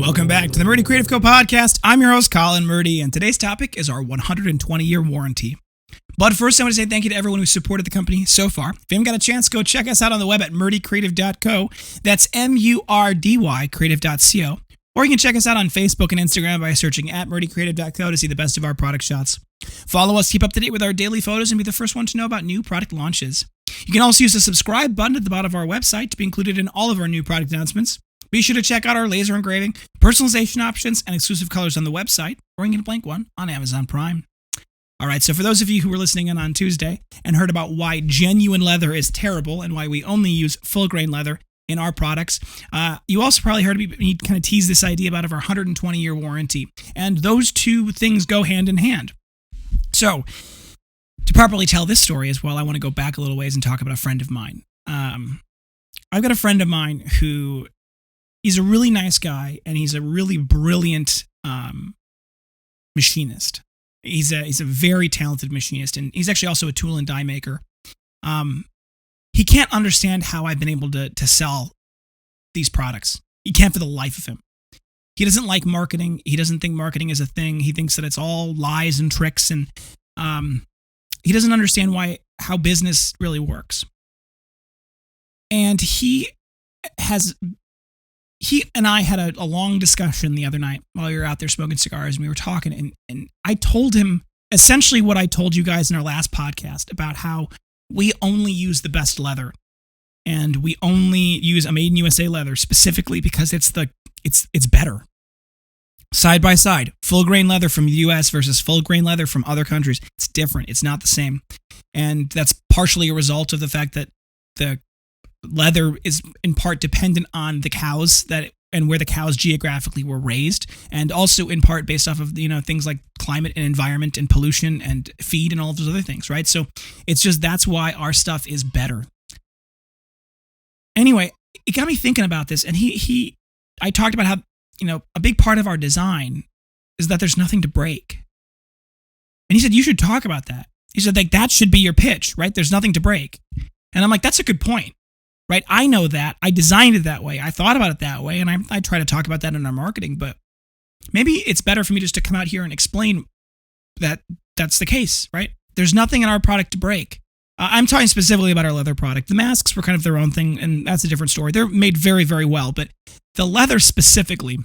Welcome back to the Murdy Creative Co podcast. I'm your host, Colin Murdy, and today's topic is our 120-year warranty. But first, I want to say thank you to everyone who supported the company so far. If you haven't got a chance, go check us out on the web at murdycreative.co. That's M-U-R-D-Y creative.co. Or you can check us out on Facebook and Instagram by searching at murdycreative.co to see the best of our product shots. Follow us, keep up to date with our daily photos, and be the first one to know about new product launches. You can also use the subscribe button at the bottom of our website to be included in all of our new product announcements. Be sure to check out our laser engraving, personalization options, and exclusive colors on the website, or you can get a blank one on Amazon Prime. All right, so for those of you who were listening in on Tuesday and heard about why genuine leather is terrible and why we only use full-grain leather in our products, you also probably heard me kind of tease this idea about our 120-year warranty, and those two things go hand in hand. So, to properly tell this story as well, I want to go back a little ways and talk about a friend of mine. I've got a friend of mine who... he's a really nice guy, and he's a really brilliant machinist. He's a very talented machinist, and he's actually also a tool and die maker. He can't understand how I've been able to sell these products. He can't for the life of him. He doesn't like marketing. He doesn't think marketing is a thing. He thinks that it's all lies and tricks, and he doesn't understand how business really works. And he and I had a long discussion the other night while we were out there smoking cigars, and we were talking, and I told him essentially what I told you guys in our last podcast about how we only use the best leather, and we only use a made in USA leather specifically because it's better. Side by side, full grain leather from the US versus full grain leather from other countries, it's different. It's not the same. And that's partially a result of the fact that the leather is in part dependent on the cows and where the cows geographically were raised, and also in part based off of things like climate and environment and pollution and feed and all of those other things, right? So it's just that's why our stuff is better. Anyway, it got me thinking about this, and I talked about how a big part of our design is that there's nothing to break, and he said you should talk about that. He said that should be your pitch, right? There's nothing to break, and I'm like, that's a good point. Right, I know that. I designed it that way. I thought about it that way, and I try to talk about that in our marketing, but maybe it's better for me just to come out here and explain that that's the case, right? There's nothing in our product to break. I'm talking specifically about our leather product. The masks were kind of their own thing, and that's a different story. They're made very, very well, but the leather specifically,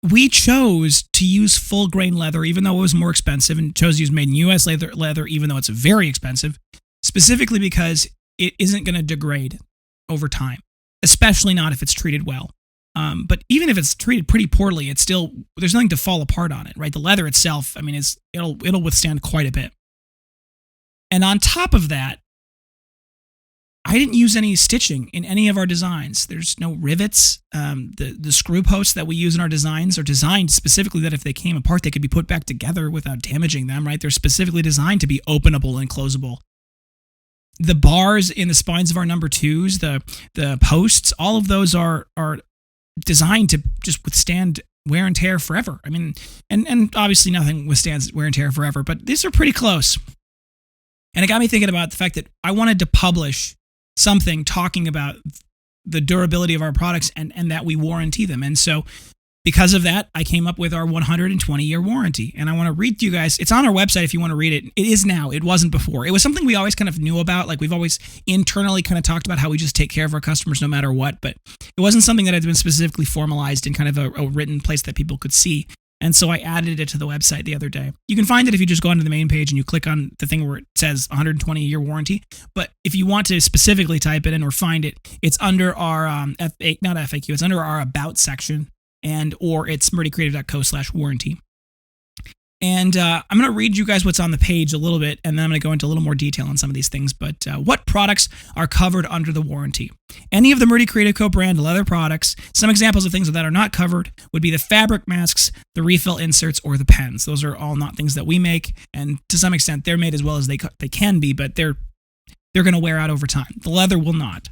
we chose to use full grain leather, even though it was more expensive, and chose to use made in US leather, even though it's very expensive, specifically because it isn't going to degrade over time, especially not if it's treated well. But even if it's treated pretty poorly, it's still, there's nothing to fall apart on it, right? The leather itself, I mean, it'll withstand quite a bit. And on top of that, I didn't use any stitching in any of our designs. There's no rivets. The screw posts that we use in our designs are designed specifically that if they came apart, they could be put back together without damaging them, right? They're specifically designed to be openable and closable. The bars in the spines of our number twos, the posts, all of those are designed to just withstand wear and tear forever. I mean, and obviously nothing withstands wear and tear forever, but these are pretty close. And it got me thinking about the fact that I wanted to publish something talking about the durability of our products and that we warranty them. And so because of that, I came up with our 120-year warranty. And I want to read to you guys. It's on our website if you want to read it. It is now. It wasn't before. It was something we always kind of knew about. Like we've always internally kind of talked about how we just take care of our customers no matter what. But it wasn't something that had been specifically formalized in kind of a written place that people could see. And so I added it to the website the other day. You can find it if you just go onto the main page and you click on the thing where it says 120-year warranty. But if you want to specifically type it in or find it, it's under our, not FAQ, it's under our About section. Or it's murdycreative.co/warranty. And I'm going to read you guys what's on the page a little bit, and then I'm going to go into a little more detail on some of these things. But what products are covered under the warranty? Any of the Murdy Creative Co brand leather products. Some examples of things that are not covered would be the fabric masks, the refill inserts, or the pens. Those are all not things that we make, and to some extent they're made as well as they can be, but they're going to wear out over time. The leather will not.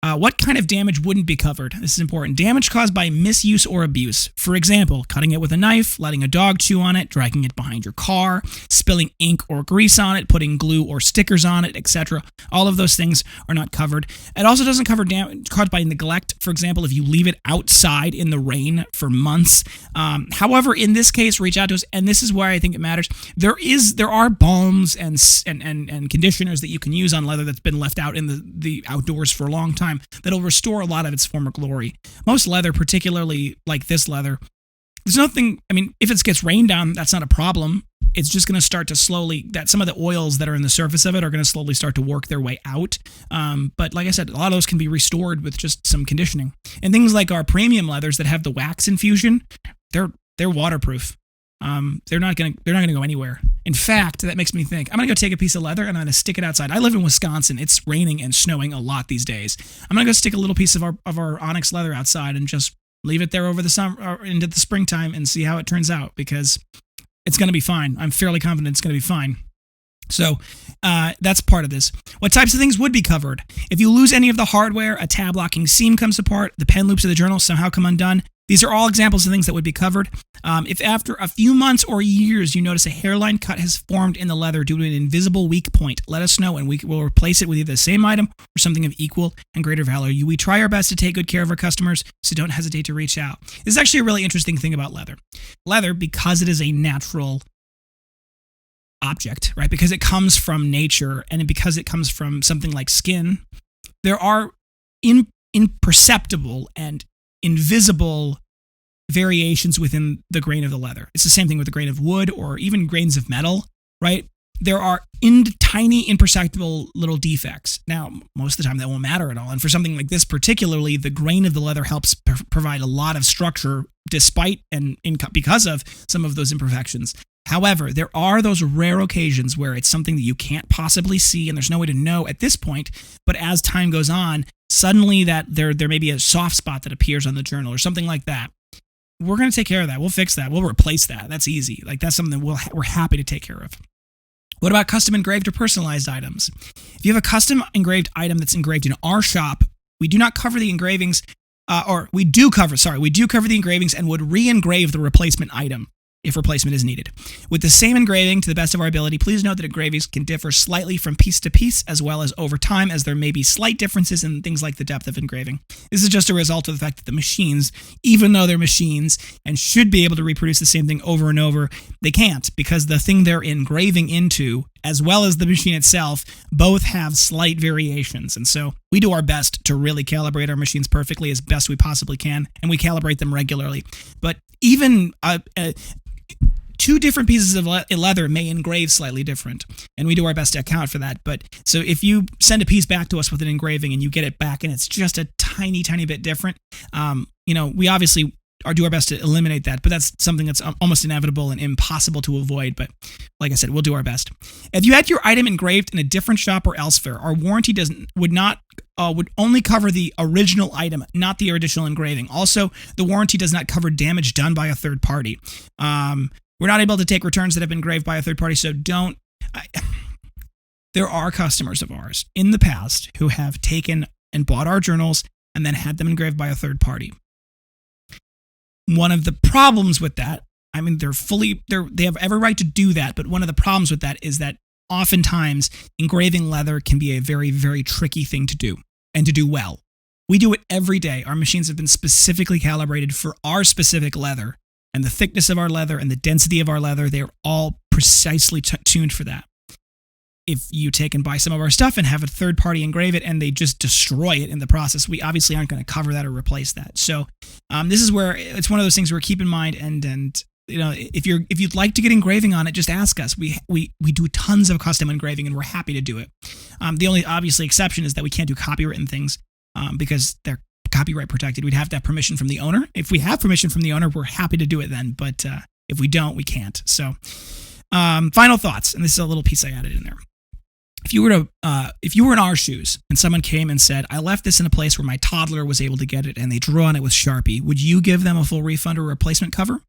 What kind of damage wouldn't be covered? This is important. Damage caused by misuse or abuse. For example, cutting it with a knife, letting a dog chew on it, dragging it behind your car, spilling ink or grease on it, putting glue or stickers on it, etc. All of those things are not covered. It also doesn't cover damage caused by neglect. For example, if you leave it outside in the rain for months. However, in this case, reach out to us, and this is why I think it matters. There are balms and conditioners that you can use on leather that's been left out in the outdoors for a long time that'll restore a lot of its former glory. Most leather, particularly like this leather, there's nothing, I mean, if it gets rained on, that's not a problem. It's just going to start to slowly, that some of the oils that are in the surface of it are going to slowly start to work their way out. But like I said, a lot of those can be restored with just some conditioning. And things like our premium leathers that have the wax infusion, they're waterproof. They're not gonna go anywhere. In fact, that makes me think I'm gonna go take a piece of leather and I'm gonna stick it outside. I live in Wisconsin. It's raining and snowing a lot these days. I'm gonna go stick a little piece of our onyx leather outside and just leave it there over the summer or into the springtime and see how it turns out, because it's gonna be fine. I'm fairly confident it's gonna be fine. So that's part of this. What types of things would be covered? If you lose any of the hardware, a tab locking seam comes apart, the pen loops of the journal somehow come undone. These are all examples of things that would be covered. If after a few months or years you notice a hairline cut has formed in the leather due to an invisible weak point, let us know and we will replace it with either the same item or something of equal and greater value. We try our best to take good care of our customers, so don't hesitate to reach out. This is actually a really interesting thing about leather. Leather, because it is a natural object, right? Because it comes from nature and because it comes from something like skin, there are imperceptible and invisible variations within the grain of the leather. It's the same thing with the grain of wood or even grains of metal, right? There are tiny, imperceptible little defects. Now, most of the time that won't matter at all. And for something like this particularly, the grain of the leather helps provide a lot of structure despite and because of some of those imperfections. However, there are those rare occasions where it's something that you can't possibly see and there's no way to know at this point, but as time goes on, suddenly that there may be a soft spot that appears on the journal or something like that. We're going to take care of that. We'll fix that. We'll replace that. That's easy. Like that's something we're happy to take care of. What about custom engraved or personalized items? If you have a custom engraved item that's engraved in our shop, we do not cover the engravings, we do cover the engravings and would re-engrave the replacement item if replacement is needed. With the same engraving to the best of our ability, please note that engravings can differ slightly from piece to piece as well as over time, as there may be slight differences in things like the depth of engraving. This is just a result of the fact that the machines, even though they're machines and should be able to reproduce the same thing over and over, they can't, because the thing they're engraving into, as well as the machine itself, both have slight variations. And so we do our best to really calibrate our machines perfectly as best we possibly can, and we calibrate them regularly. But even two different pieces of leather may engrave slightly different, and we do our best to account for that. But so if you send a piece back to us with an engraving and you get it back and it's just a tiny bit different, we obviously do our best to eliminate that, but that's something that's almost inevitable and impossible to avoid. But like I said, we'll do our best. If you had your item engraved in a different shop or elsewhere, our warranty would only cover the original item, not the additional engraving. Also, the warranty does not cover damage done by a third party. We're not able to take returns that have been engraved by a third party, so there are customers of ours in the past who have taken and bought our journals and then had them engraved by a third party. One of the problems with that, I mean, they have every right to do that, but one of the problems with that is that oftentimes engraving leather can be a very, very tricky thing to do and to do well. We do it every day. Our machines have been specifically calibrated for our specific leather, and the thickness of our leather and the density of our leather, they're all precisely tuned for that. If you take and buy some of our stuff and have a third party engrave it and they just destroy it in the process, we obviously aren't going to cover that or replace that. So this is where it's one of those things where keep in mind, and if you'd like to get engraving on it, just ask us. We do tons of custom engraving and we're happy to do it. The only obviously exception is that we can't do copywritten things because they're copyright protected. We'd have to have permission from the owner. If we have permission from the owner, we're happy to do it then, but if we don't, we can't. So final thoughts, and this is a little piece I added in there. If you were in our shoes and someone came and said, I left this in a place where my toddler was able to get it and they drew on it with Sharpie, would you give them a full refund or replacement cover?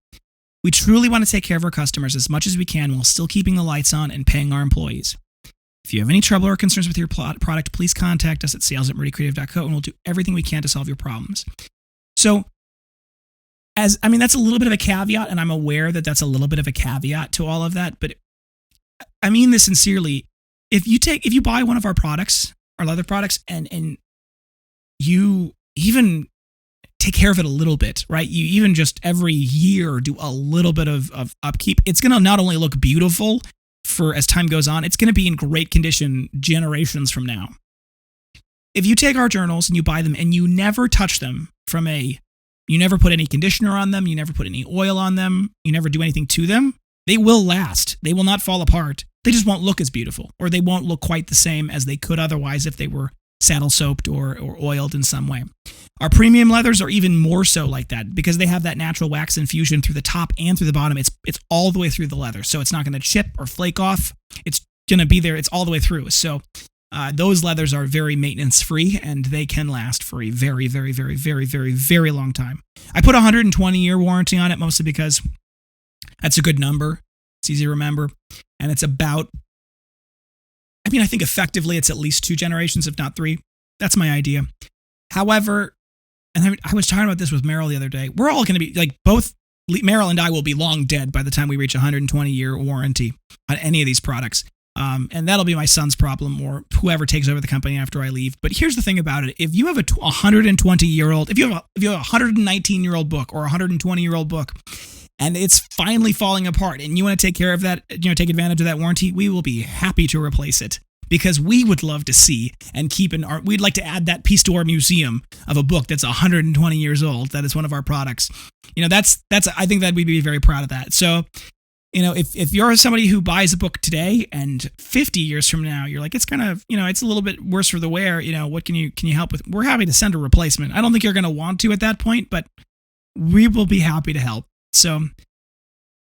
We truly want to take care of our customers as much as we can while still keeping the lights on and paying our employees. If you have any trouble or concerns with your product, please contact us at sales@murdycreative.co, and we'll do everything we can to solve your problems. So, that's a little bit of a caveat, and I'm aware that that's a little bit of a caveat to all of that, but I mean this sincerely. If you buy one of our products, our leather products, and you even take care of it a little bit, right? You even just every year do a little bit of upkeep, it's going to not only look beautiful for as time goes on, it's going to be in great condition generations from now. If you take our journals and you buy them and you never touch them you never put any conditioner on them, you never put any oil on them, you never do anything to them, they will last. They will not fall apart. They just won't look as beautiful, or they won't look quite the same as they could otherwise if they were saddle soaped or oiled in some way. Our premium leathers are even more so like that because they have that natural wax infusion through the top and through the bottom. It's all the way through the leather, so it's not going to chip or flake off. It's going to be there. It's all the way through. So those leathers are very maintenance free, and they can last for a very, very, very, very, very, very long time. I put a 120-year warranty on it mostly because that's a good number. It's easy to remember, and it's about. I think effectively it's at least 2 generations, if not 3. That's my idea. However, and I was talking about this with Meryl the other day, we're all going to be, both Meryl and I will be long dead by the time we reach a 120-year warranty on any of these products. And that'll be my son's problem or whoever takes over the company after I leave. But here's the thing about it. If you have a 120-year-old, if you have a 119-year-old book or a 120-year-old book, and it's finally falling apart, and you want to take care of that, take advantage of that warranty, we will be happy to replace it because we would love to see and we'd like to add that piece to our museum of a book that's 120 years old. That is one of our products. I think that we'd be very proud of that. So, if you're somebody who buys a book today and 50 years from now, you're like, it's kind of, it's a little bit worse for the wear. What can you help with? We're happy to send a replacement. I don't think you're going to want to at that point, but we will be happy to help. So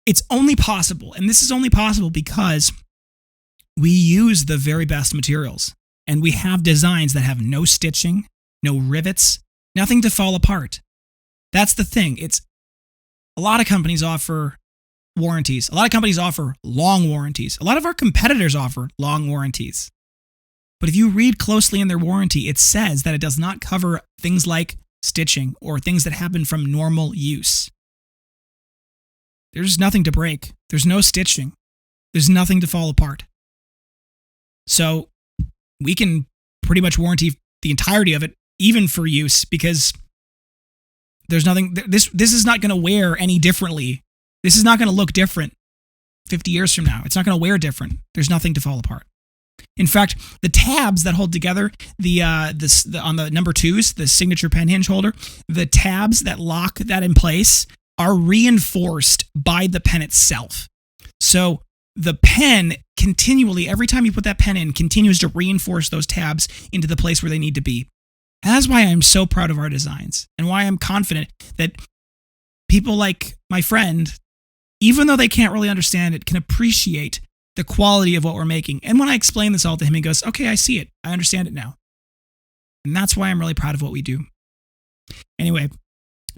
it's only possible, and this is only possible because we use the very best materials, and we have designs that have no stitching, no rivets, nothing to fall apart. That's the thing. A lot of companies offer warranties. A lot of companies offer long warranties. A lot of our competitors offer long warranties. But if you read closely in their warranty, it says that it does not cover things like stitching or things that happen from normal use. There's nothing to break. There's no stitching. There's nothing to fall apart. So we can pretty much warranty the entirety of it, even for use, because there's nothing. This is not going to wear any differently. This is not going to look different 50 years from now. It's not going to wear different. There's nothing to fall apart. In fact, the tabs that hold together on the number 2s, the signature pen hinge holder, the tabs that lock that in place are reinforced by the pen itself. So the pen continually, every time you put that pen in, continues to reinforce those tabs into the place where they need to be. And that's why I'm so proud of our designs and why I'm confident that people like my friend, even though they can't really understand it, can appreciate the quality of what we're making. And when I explain this all to him, he goes, okay, I see it. I understand it now. And that's why I'm really proud of what we do. Anyway,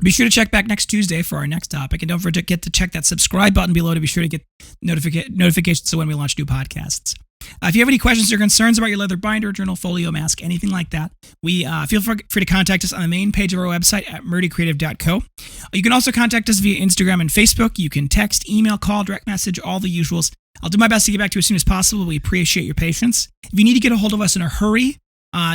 be sure to check back next Tuesday for our next topic. And don't forget to check that subscribe button below to be sure to get notifications so when we launch new podcasts. If you have any questions or concerns about your leather binder, journal, folio, mask, anything like that, feel free to contact us on the main page of our website at murdycreative.co. You can also contact us via Instagram and Facebook. You can text, email, call, direct message, all the usuals. I'll do my best to get back to you as soon as possible. We appreciate your patience. If you need to get a hold of us in a hurry,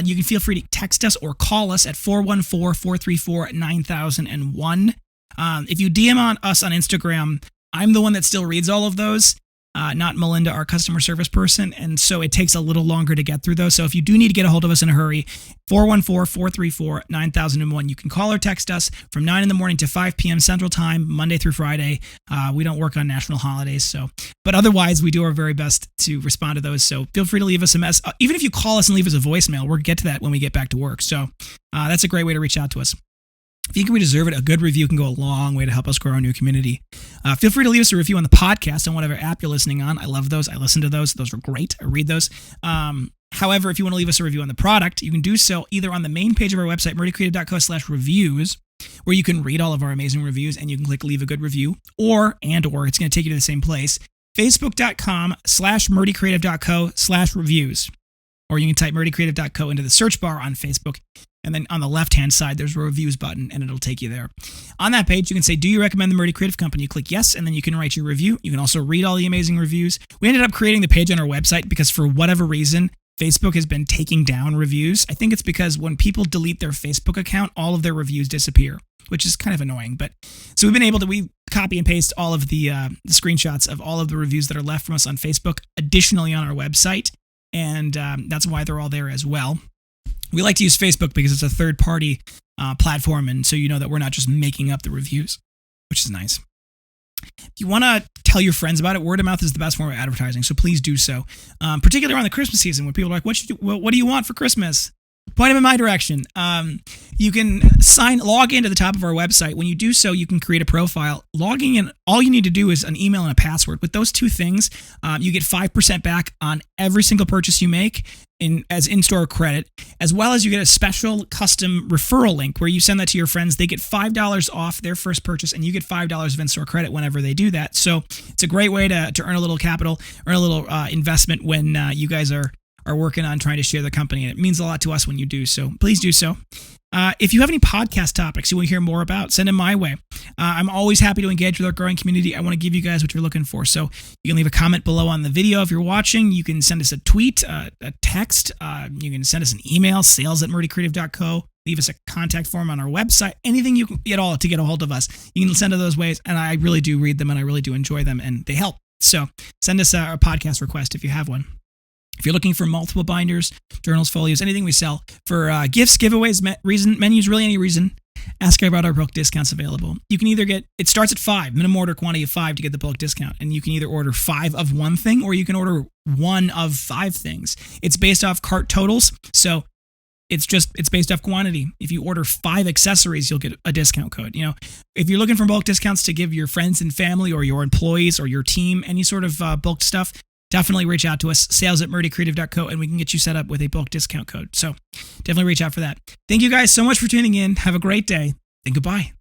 you can feel free to text us or call us at 414-434-9001. If you DM us on Instagram, I'm the one that still reads all of those, not Melinda, our customer service person, and so it takes a little longer to get through those. So if you do need to get a hold of us in a hurry, 414-434-9001. You can call or text us from 9 in the morning to 5 p.m. Central Time, Monday through Friday. We don't work on national holidays, but otherwise we do our very best to respond to those. So feel free to leave us a message. Even if you call us and leave us a voicemail, we'll get to that when we get back to work. So that's a great way to reach out to us. If you think we deserve it, a good review can go a long way to help us grow our new community. Feel free to leave us a review on the podcast on whatever app you're listening on. I love those. I listen to those. Those are great. I read those. However, if you want to leave us a review on the product, you can do so either on the main page of our website, murdycreative.co/reviews, where you can read all of our amazing reviews and you can click leave a good review, or it's going to take you to the same place, facebook.com/murdycreative.co/reviews. Or you can type murdycreative.co into the search bar on Facebook. And then on the left-hand side, there's a reviews button, and it'll take you there. On that page, you can say, do you recommend the Murdy Creative Company? You click yes, and then you can write your review. You can also read all the amazing reviews. We ended up creating the page on our website because for whatever reason, Facebook has been taking down reviews. I think it's because when people delete their Facebook account, all of their reviews disappear, which is kind of annoying. But so we've been able to, we copy and paste all of the screenshots of all of the reviews that are left from us on Facebook, additionally on our website. And that's why they're all there as well. We like to use Facebook because it's a third-party platform, and so you know that we're not just making up the reviews, which is nice. If you want to tell your friends about it, word of mouth is the best form of advertising, so please do so. Particularly around the Christmas season when people are like, what do you want for Christmas? Point them in my direction. You can log into the top of our website. When you do so, you can create a profile. Logging in, all you need to do is an email and a password. With those two things, you get 5% back on every single purchase you make as in-store credit, as well as you get a special custom referral link where you send that to your friends. They get $5 off their first purchase, and you get $5 of in-store credit whenever they do that. So it's a great way to earn a little capital, earn a little investment when you guys are working on trying to share the company. And it means a lot to us when you do so. Please do so. If you have any podcast topics you want to hear more about, send them my way. I'm always happy to engage with our growing community. I want to give you guys what you're looking for. So you can leave a comment below on the video if you're watching. You can send us a tweet, a text. You can send us an email, sales@murdycreative.co. Leave us a contact form on our website. Anything you can get all to get a hold of us. You can send it those ways, and I really do read them, and I really do enjoy them, and they help. So send us a podcast request if you have one. If you're looking for multiple binders, journals, folios, anything we sell, for gifts, giveaways, menus, really any reason, ask about our bulk discounts available. You can either it starts at 5, minimum order quantity of 5 to get the bulk discount. And you can either order 5 of one thing or you can order 1 of 5 things. It's based off cart totals. So it's based off quantity. If you order 5 accessories, you'll get a discount code. You know, if you're looking for bulk discounts to give your friends and family or your employees or your team any sort of bulk stuff, definitely reach out to us, sales@murdycreative.co, and we can get you set up with a bulk discount code. So definitely reach out for that. Thank you guys so much for tuning in. Have a great day, and goodbye.